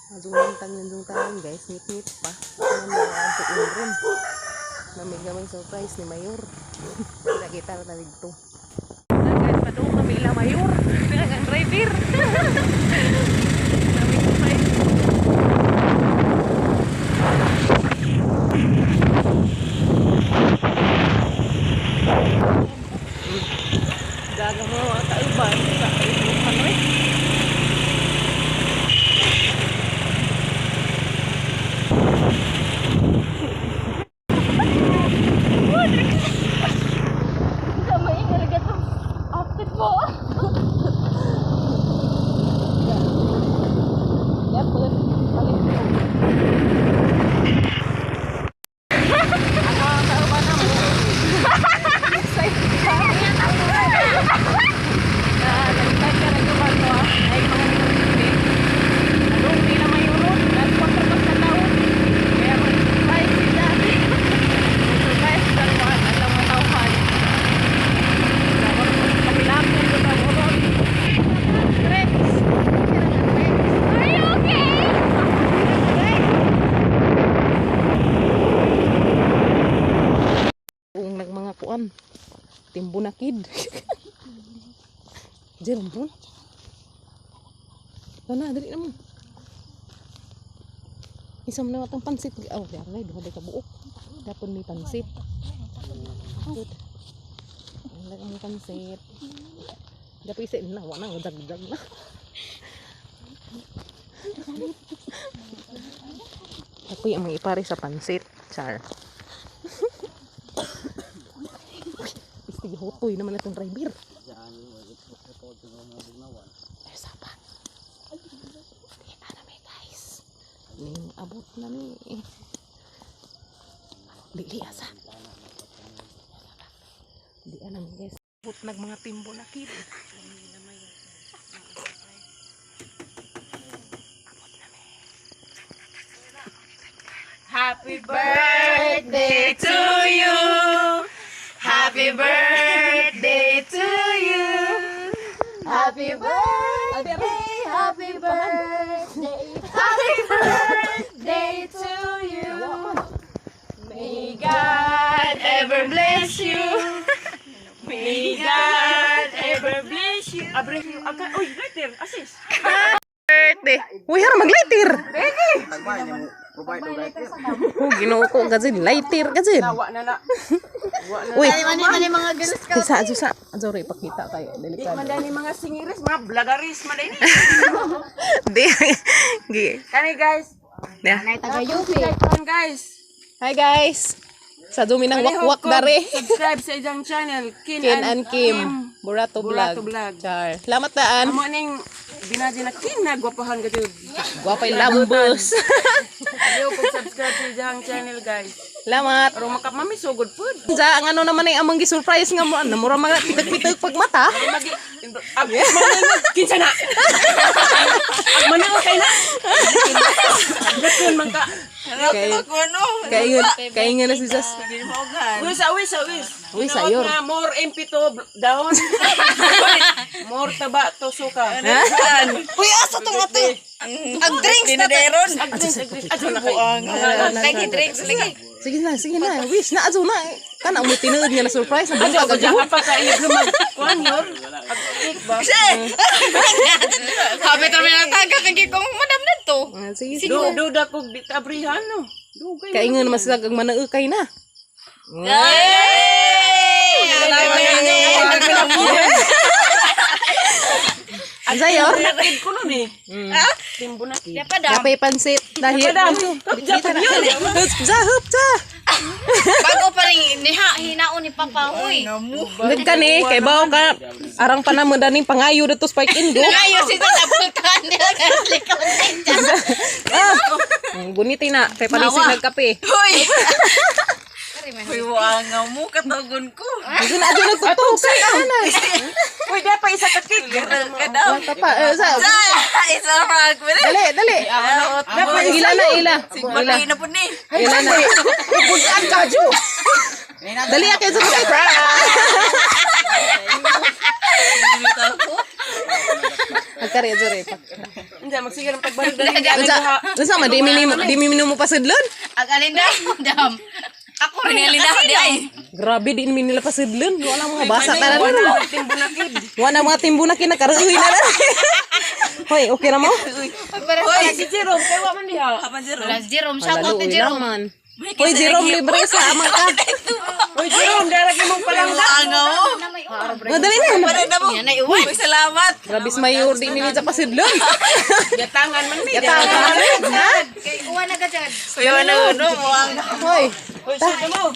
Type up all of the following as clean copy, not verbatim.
Mazungintang yung guys, ngit-ngit pa. Naman rin. Namig surprise ni Mayor. Kita-kita na talig to. Guys, padung kami ila Mayor. Ang driver. Namig surprise. Dagang mo mga kaiban. Kaiban eh. Timbo na kid. Diyan mo. Kana dali na mo. Isam na watang pansit. Oh, diyan duha ka buok. Dapat may pansit. Wala kang pansit. Dapat isa na wala nang dag-dag na. Ako yung mga ipare sa pansit. Char. Hutoy naman itong driver. Ay, sapa. Di na may guys. Ning abot na ni. Dili asa. Di na may guys. Abot nag mga timbo na kid. Abot na may. Happy birthday to you. Happy birthday to you. Happy birthday, happy birthday, happy birthday to you. May God ever bless you. May God ever bless you. Abre, oy, lighter, assist. Birthday. Uy, harap mag-lighter. Oh, ginoo ko kasi lighter kasi. Nawa na na. Uy, Mani mga galos ka. sa sorry ipakita tayo. Delikado. Mandani mga singiris, mga blagaris madani. Di. Kani guys. Yeah. Taga UP. Guys. Hi guys. Sa dumi ng wakwak dare. Subscribe sa iyang channel, Kin and Kim. Burato Burato Vlog. Vlog. Char. Salamat daan. Amo ning binadi na kin nagwapahan ka jud. Guwapay lambos. Ayaw ko subscribe sa iyang channel guys. Salamat. Pero makamami sugod food. Sa ang ano naman ay amang gi-surprise nga mo. Namura mga pitag-pitag pag mata. Magi kinsa na. Mani okay na. Gakon man ka. Kaya nga na si Sas. Wis. Uy, sayor. Na more MP to down. More taba to suka. Uy, asa tong ato? Ang drinks na deron. Lagi drinks lagi. Sige na. Wish na ato na. Kana mo tinuod nga na surprise ang buka Ano gagawin. pa ka iyo lumag. Kuan yor. Ba? Habit na may nataga kagi kong madam na to. Sige. Duda ko abrihan no. Dugay. Kaya nga naman sila kag manaukay na. Ang sayor. Nakid ko nun eh. Timbo na. Dapat dam. Kapay pansit dahil. Kita na. Hup sa. Bago pa rin hinaon ni Papa Huy. Nagkan eh kay bawo ka arang pa na mo daning pangayo dito spike indo. Ngayon si Tatapultan nila likaw na. Buniti na kay palisig nagkape. Huy. Uy, wangaw mo katagon ko. Dito na adyo nagtutok kay ana. Uy, di pa isa ka cake. Kadaw. Sa. Isa frag mo. Dali. Ila na. Pati na po ni. Ila na. Busan ka, Ju. Dali akin sa surprise. Agkari jure pa. Hindi, magsigar ang pagbalik dali. Hindi, Unsa? Unsa man di minimo mo pasidlon? Ag alinda, dam. Ako rin alinda di ay. Grabe di nila pasidlon. Wala mga basa tanan mo. Timbunakid. Wala mga timbunakin na karuoy na lang. Hoy, okay na mo? Hoy, si Jerome, kaya wa man diha. Wala si Jerome, shout out Lalo, to Jerome. laman. Hoy, Jerome, libre sa amang ka. Hoy, Jerome, darag mong palangga. O, dali na. Yan ay uwan. Salamat. Grabis mayor, di nila sa pasidlon. Yatangan man mi. Yatangan. Ha? Kay uwan na gajad. Kuya na uno mo ang. Hoy, Hoy, sige mo.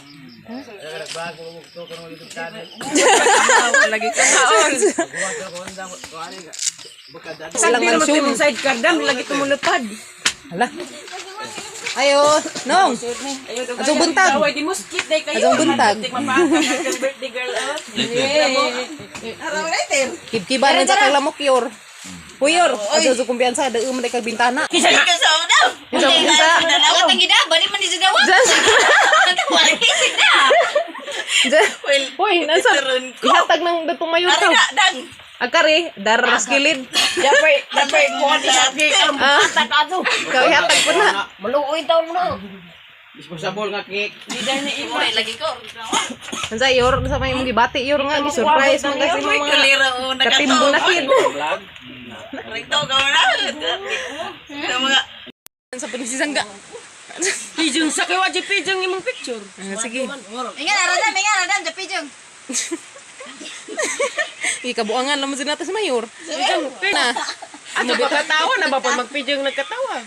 Lagi ka naon. silang Hindi naman mansyon. timong side card dam, lagi tumulupad. Hala. Ayo, nong. Atong buntag. Away di mo skip day kayo. Atong buntag. Mapaakang kang birthday girl out. Araw natin. Kibkiban sa kaglamok yor. Huyor, aso sa kumpiyansa, dae man kag bintana. Kisa daw. Isa isa. Dapat ang gida, bali man di daw. Wala kisig na. Hoy, nasa ihatag ng datong mayor ka. Dang. Agkari, daras kilid. Dapay kuha di lagi ang takado. Kau ihatag po na. Maluoy taon mo na. Disposable nga cake. Di dahil na imo. Imoy lagi ko. Nansa yor sa may mong gibati yor nga gi-surprise man kasi mga katimbo na kid. Rekto ka na. Mga Sa panisisangga. Pijong sa kawa di pijong imong picture. Sige. Ingat aradam, japijong. Ikabuangan lang mo sinata sa mayor. Na. Ano ba katawa na ba pag magpijong nagkatawa?